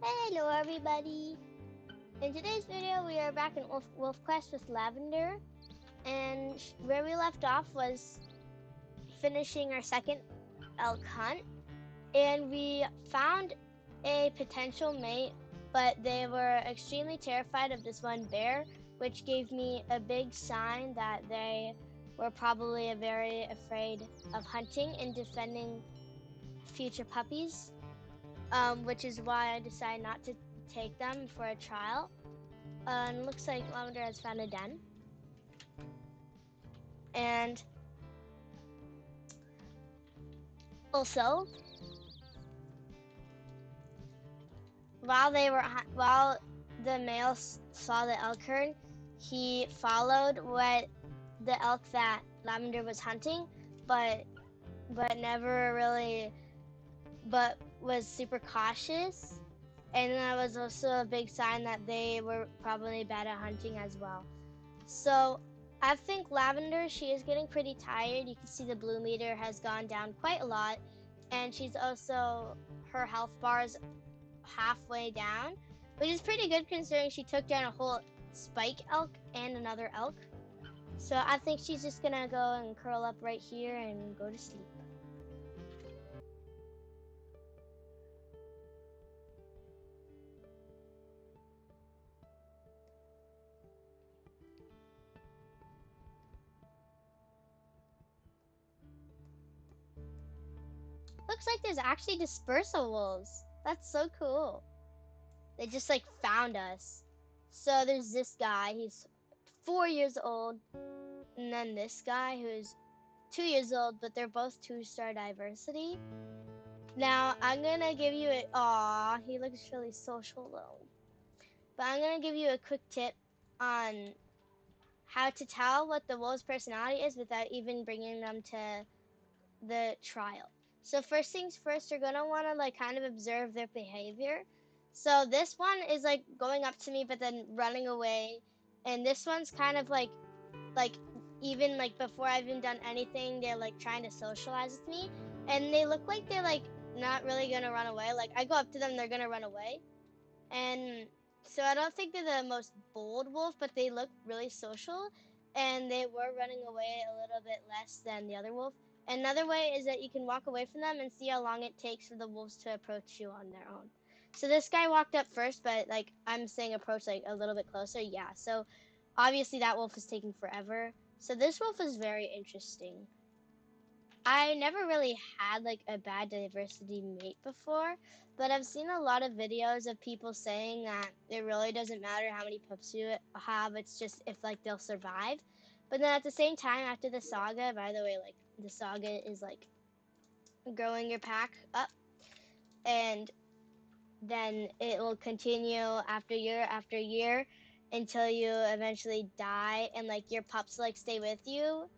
Hello everybody! In today's video we are back in Wolf Quest with Lavender, and where we left off was finishing our second elk hunt, and we found a potential mate, but they were extremely terrified of this one bear, which gave me a big sign that they were probably very afraid of hunting and defending future puppies, which is why I decided not to take them for a trial. And looks like Lavender has found a den. And also, while the male saw the elk herd, he followed what the elk that Lavender was hunting, but never really, but was super cautious. And that was also a big sign that they were probably bad at hunting as well. So I think Lavender, she is getting pretty tired. You can see the blue meter has gone down quite a lot, and she's also, her health bar is halfway down, which is pretty good considering she took down a whole spike elk and another elk. So I think she's just gonna go and curl up right here and go to sleep. Looks like there's actually dispersal wolves. That's so cool. They just like found us. So there's this guy, he's 4 years old, and then this guy who's 2 years old, but they're both 2-star diversity. Now I'm gonna give you a, aw, he looks really social though. But I'm gonna give you a quick tip on how to tell what the wolf's personality is without even bringing them to the trial. So first things first, you're gonna wanna like kind of observe their behavior. So this one is like going up to me but then running away, and this one's kind of like even like before I've even done anything, they're like trying to socialize with me, and they look like they're like not really gonna run away. Like I go up to them, they're gonna run away, and so I don't think they're the most bold wolf, but they look really social, and they were running away a little bit less than the other wolf. Another way is that you can walk away from them and see how long it takes for the wolves to approach you on their own. So this guy walked up first, but like I'm saying approach like a little bit closer. Yeah, so obviously that wolf is taking forever. So this wolf is very interesting. I never really had like a bad diversity mate before, but I've seen a lot of videos of people saying that it really doesn't matter how many pups you have, it's just if like they'll survive. But then at the same time, after the saga, by the way, like the saga is like growing your pack up, and then it will continue after year until you eventually die, and like your pups like stay with you,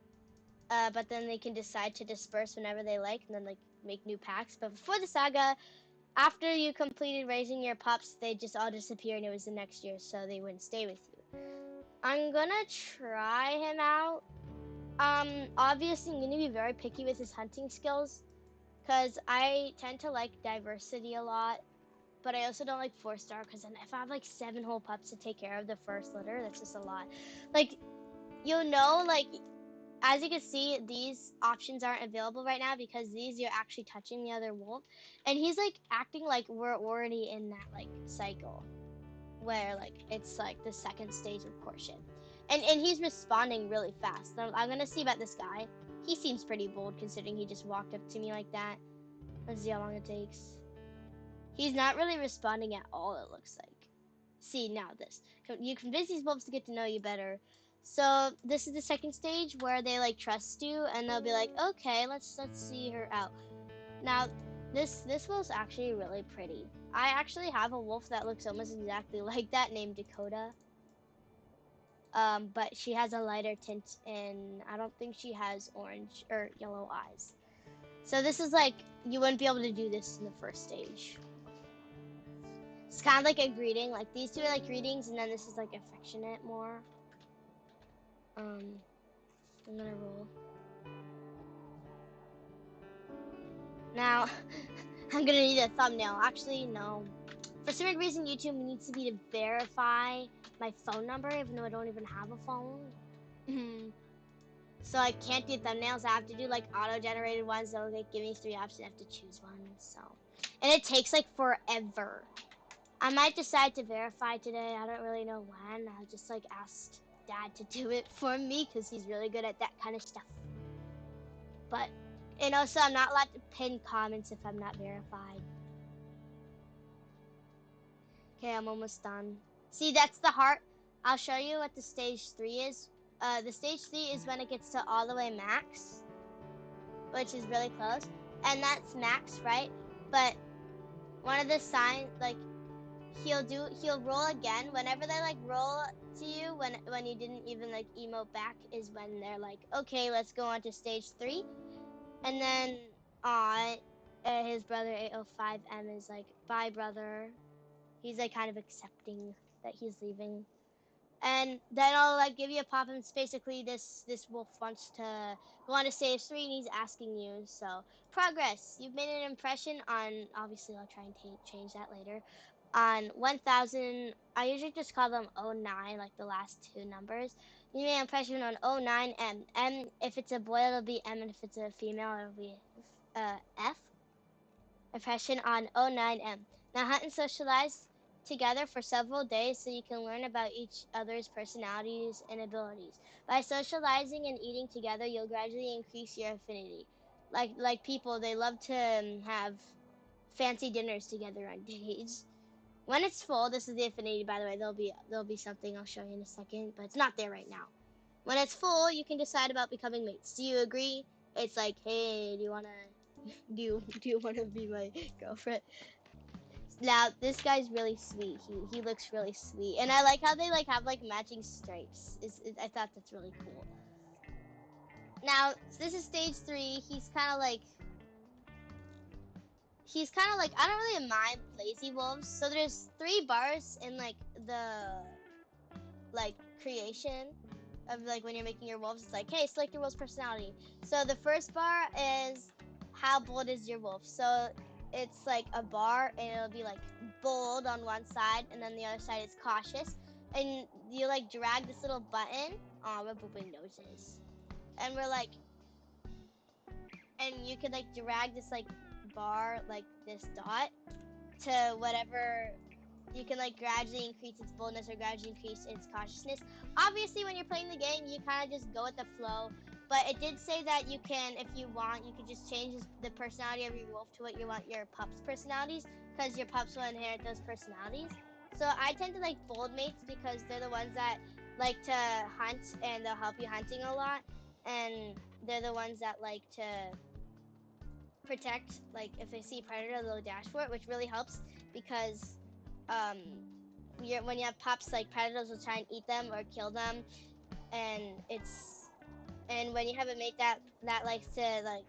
but then they can decide to disperse whenever they like and then like make new packs. But before the saga, after you completed raising your pups, they just all disappear and it was the next year, so they wouldn't stay with you. I'm gonna try him out. Obviously I'm gonna be very picky with his hunting skills because I tend to like diversity a lot, but I also don't like 4-star because then if I have like 7 whole pups to take care of the first litter, that's just a lot. Like, like, as you can see, these options aren't available right now because these you're actually touching the other wolf, and he's like acting like we're already in that like cycle where like it's like the second stage of courtship, and he's responding really fast. So I'm gonna see about this guy. He seems pretty bold considering he just walked up to me like that. Let's see how long it takes. He's not really responding at all, it looks like. See, now this. You convince these wolves to get to know you better. So this is the second stage where they like trust you and they'll be like, okay, let's see her out. Now this wolf's actually really pretty. I actually have a wolf that looks almost exactly like that named Dakota. But she has a lighter tint and I don't think she has orange or yellow eyes. So this is like, you wouldn't be able to do this in the first stage. It's kind of like a greeting. Like these two are like greetings, and then this is like affectionate more. I'm gonna roll. Now, I'm gonna need a thumbnail. Actually, no. For some reason, YouTube needs to be to verify my phone number, even though I don't even have a phone. So I can't do thumbnails. I have to do like auto-generated ones. They'll like give me 3 options. I have to choose one. So, and it takes like forever. I might decide to verify today. I don't really know when. I just like asked Dad to do it for me because he's really good at that kind of stuff. But, and also I'm not allowed to pin comments if I'm not verified. Okay, I'm almost done. See, that's the heart. I'll show you what the stage 3 is. The stage 3 is when it gets to all the way max, which is really close. And that's max, right? But one of the signs, like, he'll roll again. Whenever they, like, roll to you, when you didn't even, like, emote back, is when they're like, okay, let's go on to stage 3. And then, his brother 805M is like, bye, brother. He's like kind of accepting that he's leaving. And then I'll like give you a pop-up. It's basically this wolf wants to go on to stage 3 and he's asking you. So progress. You've made an impression on, obviously I'll try and change that later, on 1000. I usually just call them 09, like the last 2 numbers. You made an impression on 09M. M, if it's a boy it'll be M, and if it's a female it'll be F. Impression on 09M. Now hunt and socialize together for several days so you can learn about each other's personalities and abilities. By socializing and eating together, you'll gradually increase your affinity. Like people, they love to have fancy dinners together on dates. When it's full, this is the affinity, by the way. There'll be something I'll show you in a second, but it's not there right now. When it's full, you can decide about becoming mates. Do you agree? It's like, hey, do you wanna be my girlfriend? Now this guy's really sweet. He looks really sweet, and I like how they like have like matching stripes. I thought that's really cool. Now this is stage 3. He's kind of like I don't really mind lazy wolves. So there's 3 bars in like the like creation of like when you're making your wolves. It's like, hey, select your wolf's personality. So the first bar is how bold is your wolf. So it's like a bar and it'll be like bold on one side and then the other side is cautious. And you like drag this little button. Oh, we're booping noses. And we're like, and you can like drag this like bar, like this dot, to whatever. You can like gradually increase its boldness or gradually increase its cautiousness. Obviously, when you're playing the game, you kind of just go with the flow. But it did say that you can, if you want, you could just change the personality of your wolf to what you want your pup's personalities, because your pups will inherit those personalities. So I tend to like bold mates because they're the ones that like to hunt and they'll help you hunting a lot. And they're the ones that like to protect, like if they see a predator, they'll dash for it, which really helps because when you have pups, like predators will try and eat them or kill them, and when you have a mate that likes to like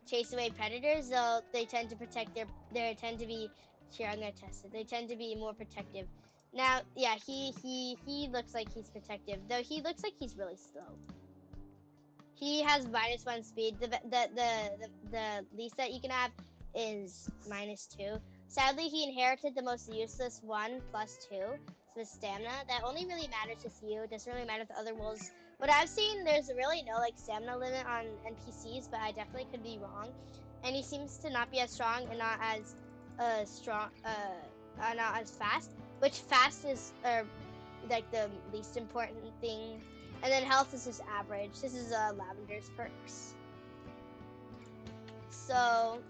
chase away predators, they tend to protect they tend to be here. I'm gonna test it. They tend to be more protective. Now, yeah, he looks like he's protective, though he looks like he's really slow. He has -1 speed. The least that you can have is -2. Sadly, he inherited the most useless one, +2. So the stamina. That only really matters with you. It doesn't really matter with other wolves. What I've seen, there's really no like stamina limit on NPCs, but I definitely could be wrong. And he seems to not be as strong and not as not as fast. Which fast is like the least important thing. And then health is just average. This is Lavender's perks. So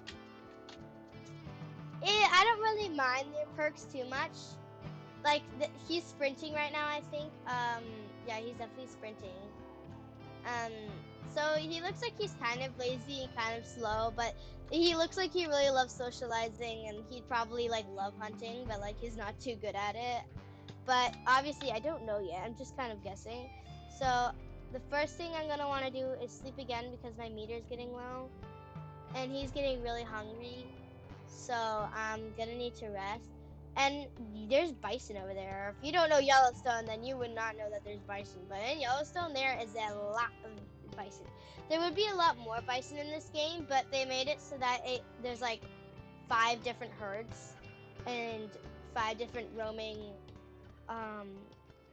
I don't really mind their perks too much. Like he's sprinting right now, I think. Yeah, he's definitely sprinting. So he looks like he's kind of lazy and kind of slow, but he looks like he really loves socializing, and he'd probably like love hunting, but like he's not too good at it. But obviously I don't know yet. I'm just kind of guessing. So the first thing I'm gonna want to do is sleep again because my meter's getting low, and he's getting really hungry. So I'm gonna need to rest. And there's bison over there. If you don't know Yellowstone, then you would not know that there's bison. But in Yellowstone, there is a lot of bison. There would be a lot more bison in this game, but they made it so that there's like 5 different herds and 5 different roaming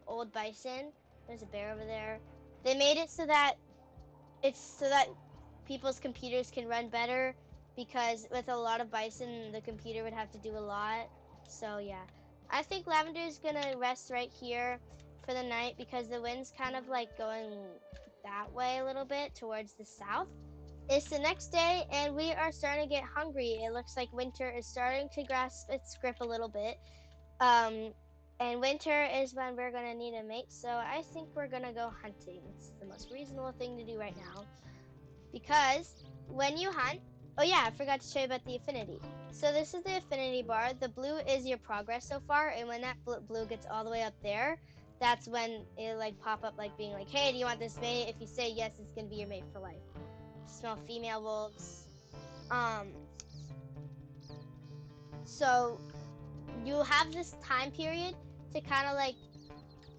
old bison. There's a bear over there. They made it so that people's computers can run better, because with a lot of bison, the computer would have to do a lot. So yeah, I think Lavender is gonna rest right here for the night because the wind's kind of like going that way a little bit towards the south. It's the next day and we are starting to get hungry. It looks like winter is starting to grasp its grip a little bit. And winter is when we're gonna need a mate, so I think we're gonna go hunting. It's the most reasonable thing to do right now. Because when you hunt, oh yeah, I forgot to show you about the affinity. So this is the affinity bar. The blue is your progress so far, and when that blue gets all the way up there, that's when it like pop up like being like, hey, do you want this mate? If you say yes, it's gonna be your mate for life. Smell female wolves. So you have this time period to kind of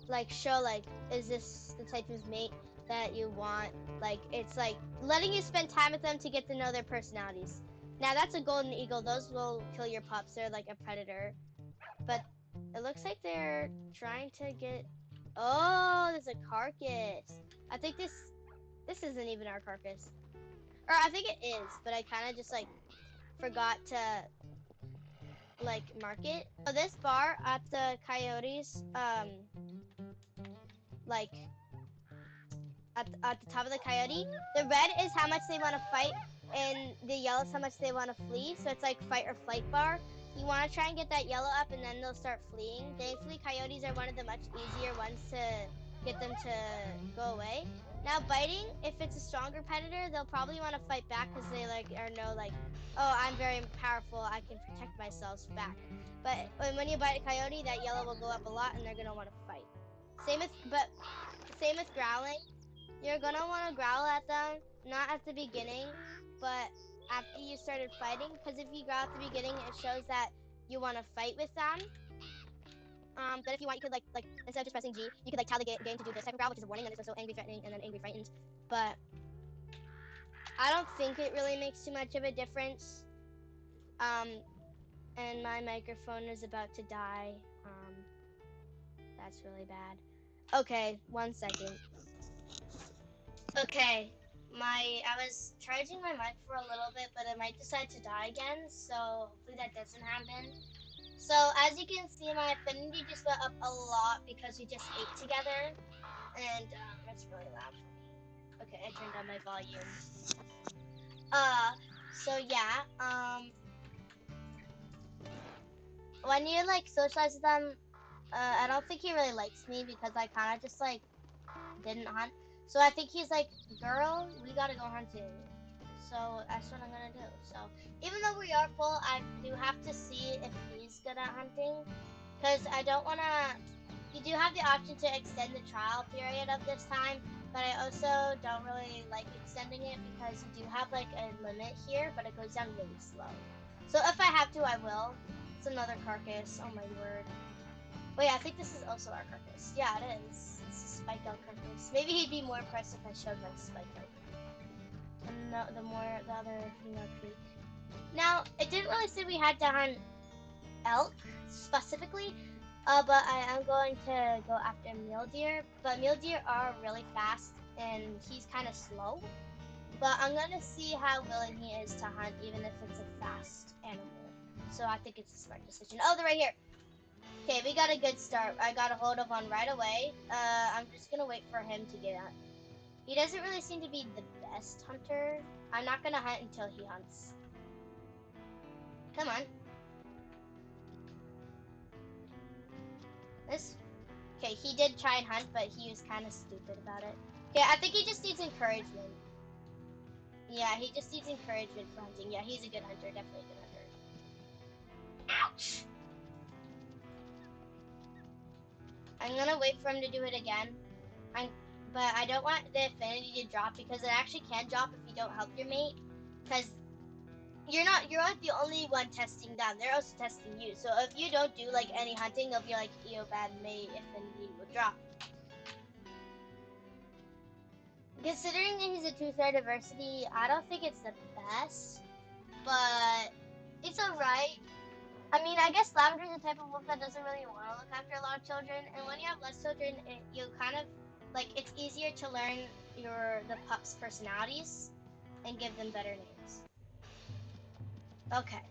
like show like, is this the type of mate that you want? Like, it's like letting you spend time with them to get to know their personalities. Now that's a golden eagle. Those will kill your pups. They're like a predator. But it looks like they're trying to get, oh, there's a carcass. I think this isn't even our carcass. Or I think it is, but I kind of just like forgot to like mark it. So this bar at the coyotes, like at the top of the coyote, the red is how much they want to fight, and the yellow is how much they want to flee. So it's like fight or flight bar. You want to try and get that yellow up, and then they'll start fleeing. Thankfully, coyotes are one of the much easier ones to get them to go away. Now, biting, if it's a stronger predator, they'll probably want to fight back because they like know like, oh, I'm very powerful. I can protect myself back. But when you bite a coyote, that yellow will go up a lot, and they're gonna want to fight. Same with growling. You're gonna want to growl at them, not at the beginning, but after you started fighting, because if you growl at the beginning, it shows that you want to fight with them. But if you want, you could like instead of just pressing G, you could like tell the game to do this type of growl, which is a warning, and it's also angry, threatening, and then angry, frightened. But I don't think it really makes too much of a difference. And my microphone is about to die. That's really bad. Okay, 1 second. Okay, I was charging my mic for a little bit, but it might decide to die again, so hopefully that doesn't happen. So as you can see, my affinity just went up a lot because we just ate together, and it's really loud for me. Okay, I turned down my volume. So yeah, when you like socialize with them, I don't think he really likes me because I kind of just like didn't hunt. So I think he's like, girl, we gotta go hunting. So that's what I'm gonna do. So even though we are full, I do have to see if he's good at hunting, because I don't wanna. You do have the option to extend the trial period of this time, but I also don't really like extending it because you do have like a limit here, but it goes down really slow. So if I have to, I will. It's another carcass. Oh my word. Wait, I think this is also our carcass. Yeah, it is. It's a spike elk carcass. Maybe he'd be more impressed if I showed my spike elk. And the other female creek. Now, it didn't really say we had to hunt elk specifically, but I am going to go after mule deer. But mule deer are really fast, and he's kind of slow. But I'm gonna see how willing he is to hunt, even if it's a fast animal. So I think it's a smart decision. Oh, they're right here. Okay, we got a good start. I got a hold of one right away. I'm just gonna wait for him to get out. He doesn't really seem to be the best hunter. I'm not gonna hunt until he hunts. Come on. Okay, he did try and hunt, but he was kind of stupid about it. Okay, I think he just needs encouragement. Yeah, he just needs encouragement for hunting. Yeah, he's a good hunter, definitely a good hunter. Ouch! I'm gonna wait for him to do it again. But I don't want the affinity to drop because it actually can drop if you don't help your mate. Because you're not the only one testing them. They're also testing you. So if you don't do like any hunting, they'll be like, "Yo, bad mate," affinity will drop. Considering that he's a 2-star diversity, I don't think it's the best, but It's alright. I mean, I guess Lavender is the type of wolf that doesn't really want to look after a lot of children, and when you have less children, you kind of like it's easier to learn the pups' personalities and give them better names. Okay,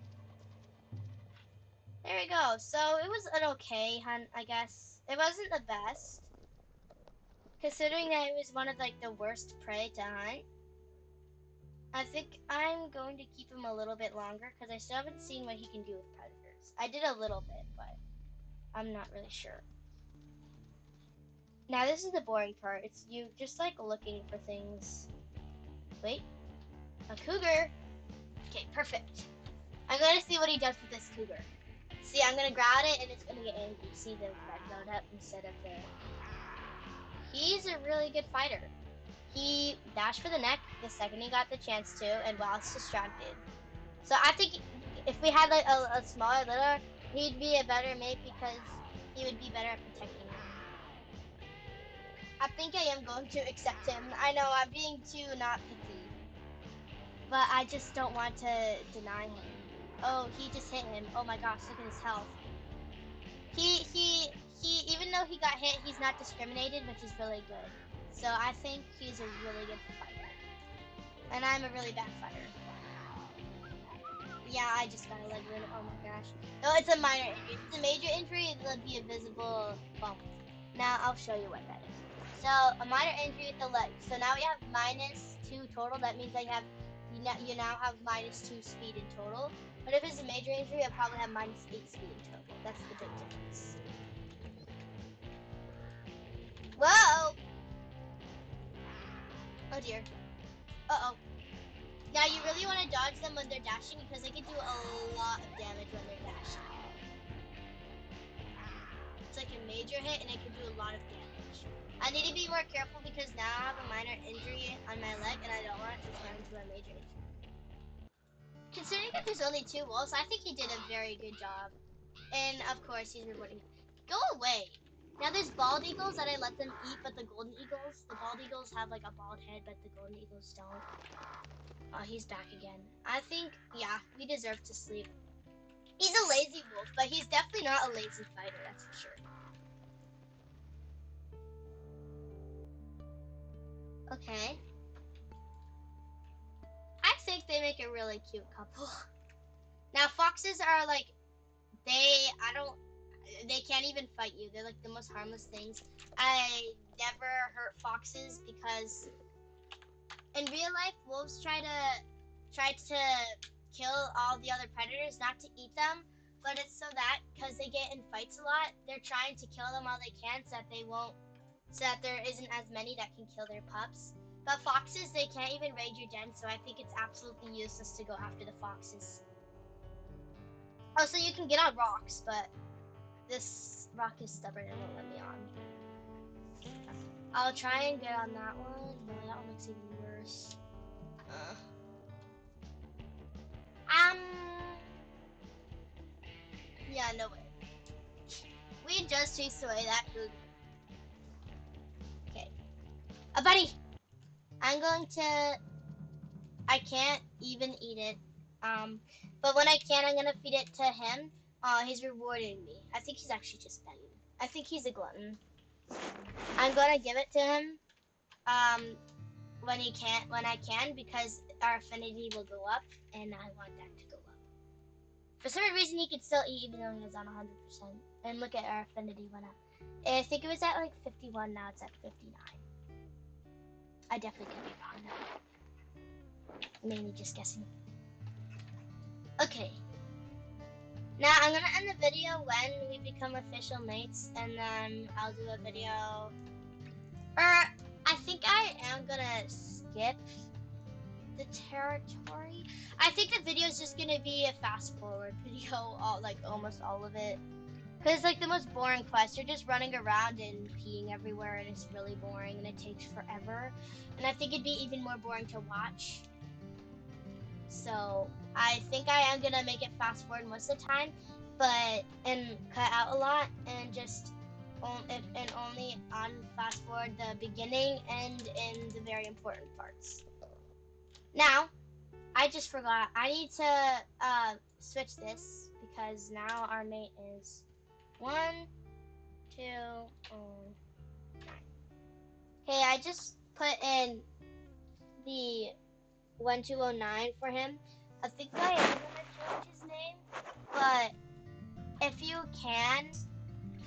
there we go. So it was an okay hunt, I guess. It wasn't the best, considering that it was one of like the worst prey to hunt. I think I'm going to keep him a little bit longer because I still haven't seen what he can do with predators. I did a little bit, but I'm not really sure. Now this is the boring part. It's you just like looking for things. Wait, a cougar. Okay, perfect. I'm gonna see what he does with this cougar. See, I'm gonna grab it and it's gonna get angry. See the red load up instead of the. He's a really good fighter. He dashed for the neck the second he got the chance to, and while it's distracted. So I think if we had like a smaller litter, he'd be a better mate because he would be better at protecting him. I think I am going to accept him. I know I'm being too not picky, but I just don't want to deny him. Oh, he just hit him. Oh my gosh, look at his health. He, even though he got hit, he's not discriminated, which is really good. So I think he's a really good fighter. And I'm a really bad fighter. Yeah, I just got a leg wound. Oh my gosh. No, it's a minor injury. If it's a major injury, it'll be a visible bump. Now I'll show you what that is. So a minor injury at the leg. So now we have -2 total. That means you now have -2 speed in total. But if it's a major injury, I'll probably have -8 speed in total. That's the big difference. Whoa! Oh dear. Uh-oh. Now you really want to dodge them when they're dashing because they can do a lot of damage when they're dashing. It's like a major hit and it can do a lot of damage. I need to be more careful because now I have a minor injury on my leg and I don't want it to turn into a major injury. Considering that there's only 2 wolves, I think he did a very good job. And of course he's rewarding. Go away! Now there's bald eagles that I let them eat, but the bald eagles have like a bald head, but the golden eagles don't. Oh, he's back again. I think, yeah, we deserve to sleep. He's a lazy wolf, but he's definitely not a lazy fighter, that's for sure. Okay. I think they make a really cute couple. Now, foxes are like, they can't even fight you. They're like the most harmless things. I never hurt foxes because in real life, wolves try to kill all the other predators, not to eat them, but it's so that because they get in fights a lot, they're trying to kill them while they can, so that there isn't as many that can kill their pups. But foxes, they can't even raid your den, so I think it's absolutely useless to go after the foxes. Oh, so you can get on rocks, but this rock is stubborn and won't let me on. I'll try and get on that one. No, that one looks even worse. Yeah, no way. We just chased away that cougar. Okay. A buddy! I'm going to... I can't even eat it. But when I can, I'm gonna feed it to him. He's rewarding me. I think he's actually just begging. I think he's a glutton. I'm gonna give it to him. When I can, because our affinity will go up, and I want that to go up. For some reason, he can still eat even though he was on 100%. And look at our affinity went up. I think it was at like 51, now it's at 59. I definitely could be wrong now. Mainly just guessing. Okay. Now I'm gonna end the video when we become official mates, and then I'll do a video. I think I am gonna skip the territory. I think the video is just gonna be a fast forward video, almost all of it. Cause it's like the most boring quest. You're just running around and peeing everywhere, and it's really boring, and it takes forever. And I think it'd be even more boring to watch. So I think I am gonna make it fast forward most of the time, and cut out a lot and just only on fast forward the beginning and in the very important parts. Now, I just forgot. I need to switch this because now our mate is 1, 2, 9. Okay, I just put in the 1209 for him. I think I am gonna change his name, but if you can,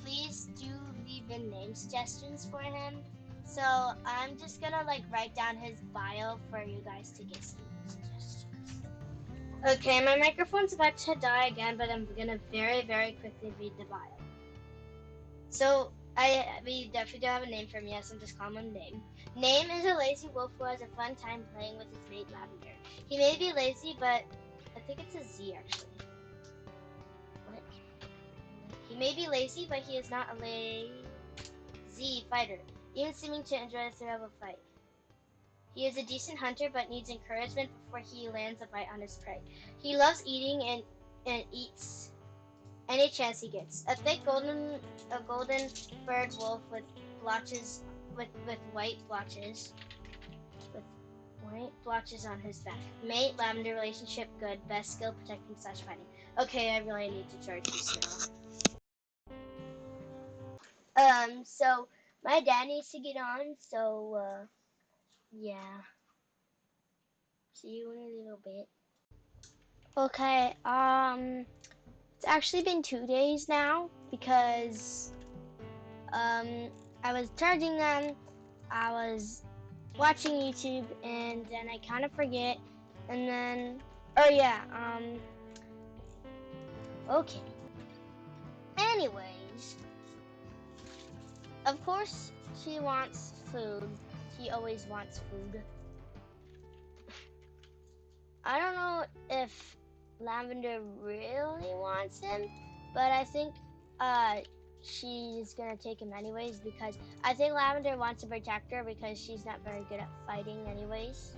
please do leave in name suggestions for him. So I'm just gonna like write down his bio for you guys to get some suggestions. Okay, my microphone's about to die again, but I'm gonna very, very quickly read the bio. So we definitely don't have a name for him yet, so I'm just calling him Name. Name is a lazy wolf who has a fun time playing with his mate Lavender. He may be lazy, but I think it's a Z actually. What? He may be lazy, but he is not a lazy fighter, even seeming to enjoy the thrill of a fight. He is a decent hunter, but needs encouragement before he lands a bite on his prey. He loves eating and eats any chance he gets. A thick golden furred wolf with blotches with white blotches on his back. Mate, Lavender, relationship good, best skill protecting / fighting. Okay, I really need to charge this now. So my dad needs to get on, so yeah. See you in a little bit. Okay, it's actually been 2 days now because I was charging them, I was watching YouTube, and then I kind of forget, and then, oh yeah, okay. Anyways, of course she wants food. She always wants food. I don't know if Lavender really wants him, but I think she's gonna take him anyways because I think Lavender wants to protect her because she's not very good at fighting anyways.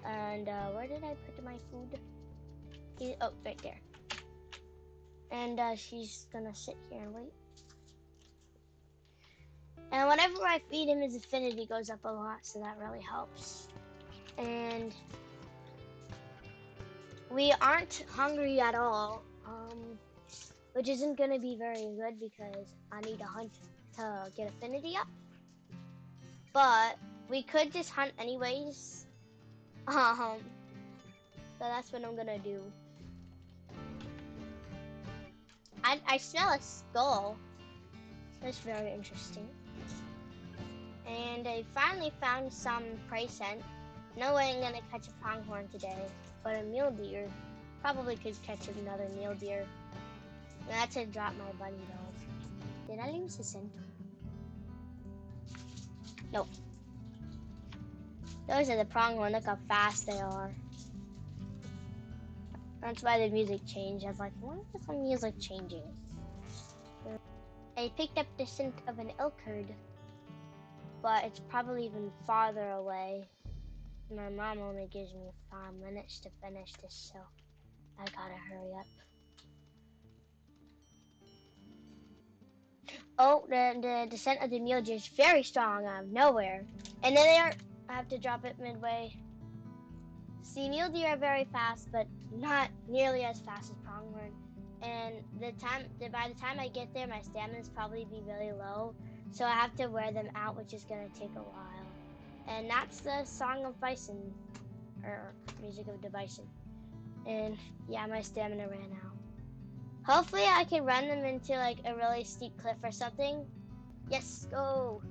And where did I put my food? Oh, right there. And she's gonna sit here and wait. And whenever I feed him, his affinity goes up a lot, so that really helps. And we aren't hungry at all, which isn't gonna be very good because I need to hunt to get affinity up. But we could just hunt anyways. So that's what I'm gonna do. I smell a skull. That's very interesting. And I finally found some prey scent. No way I'm gonna catch a pronghorn today, but a mule deer. Probably could catch another mule deer. And that's to drop my bunny though. Did I lose the scent? Nope. Those are the pronghorn. Look how fast they are. That's why the music changed. I was like, why is the music changing? I picked up the scent of an elk herd, but it's probably even farther away. My mom only gives me 5 minutes to finish this, so I gotta hurry up. Oh, the scent of the mule deer is very strong out of nowhere. And then I have to drop it midway. See, mule deer are very fast, but not nearly as fast as pronghorn. And by the time I get there, my stamina's probably be really low. So I have to wear them out, which is gonna take a while. And that's the Song of Bison, or Music of the Bison. And yeah, my stamina ran out. Hopefully I can run them into like a really steep cliff or something. Yes, go!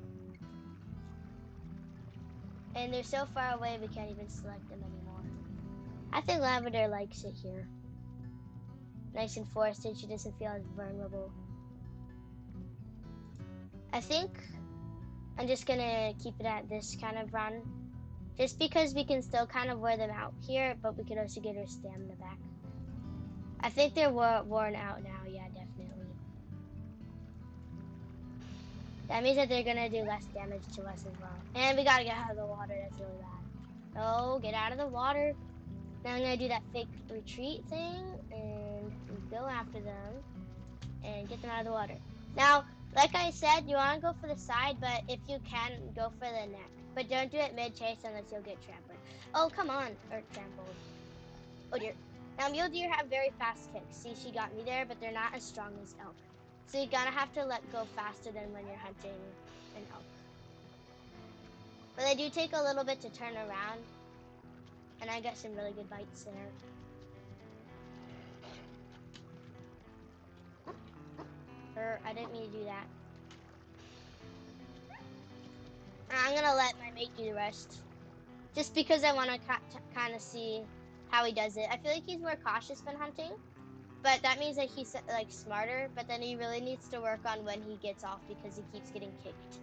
And they're so far away we can't even select them anymore. I think Lavender likes it here. Nice and forested, she doesn't feel as vulnerable. I think I'm just gonna keep it at this kind of run. Just because we can still kind of wear them out here, but we can also get her stamina back. I think they're worn out now, yeah, definitely. That means that they're gonna do less damage to us as well. And we gotta get out of the water, that's really bad. Oh, get out of the water. Now I'm gonna do that fake retreat thing and go after them and get them out of the water. Now, like I said, you wanna go for the side, but if you can, go for the neck. But don't do it mid-chase unless you'll get trampled. Oh, come on, or trampled. Oh dear. Now, mule deer have very fast kicks. See, she got me there, but they're not as strong as elk. So you're gonna have to let go faster than when you're hunting an elk. But they do take a little bit to turn around. And I got some really good bites there. I didn't mean to do that. I'm gonna let my mate do the rest. Just because I want to kind of see how he does it. I feel like he's more cautious when hunting. But that means that he's like smarter, but then he really needs to work on when he gets off because he keeps getting kicked.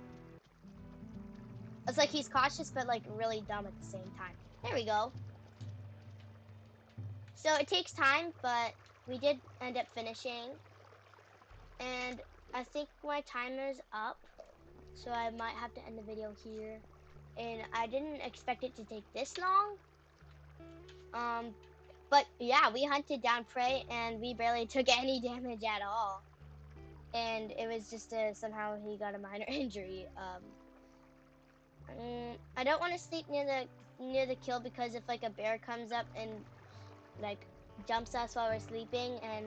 It's like he's cautious but like really dumb at the same time. There we go. So it takes time, but we did end up finishing. And I think my timer's up, so I might have to end the video here. And I didn't expect it to take this long. But yeah, we hunted down prey and we barely took any damage at all. And it was just somehow he got a minor injury. I don't want to sleep near the kill because if like a bear comes up and like jumps us while we're sleeping, and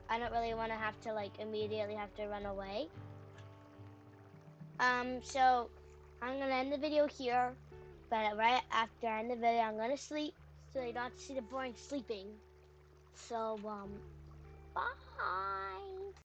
I don't really want to have to like immediately have to run away. So I'm gonna end the video here, but right after I end the video, I'm gonna sleep so you don't have to see the boring sleeping. So bye.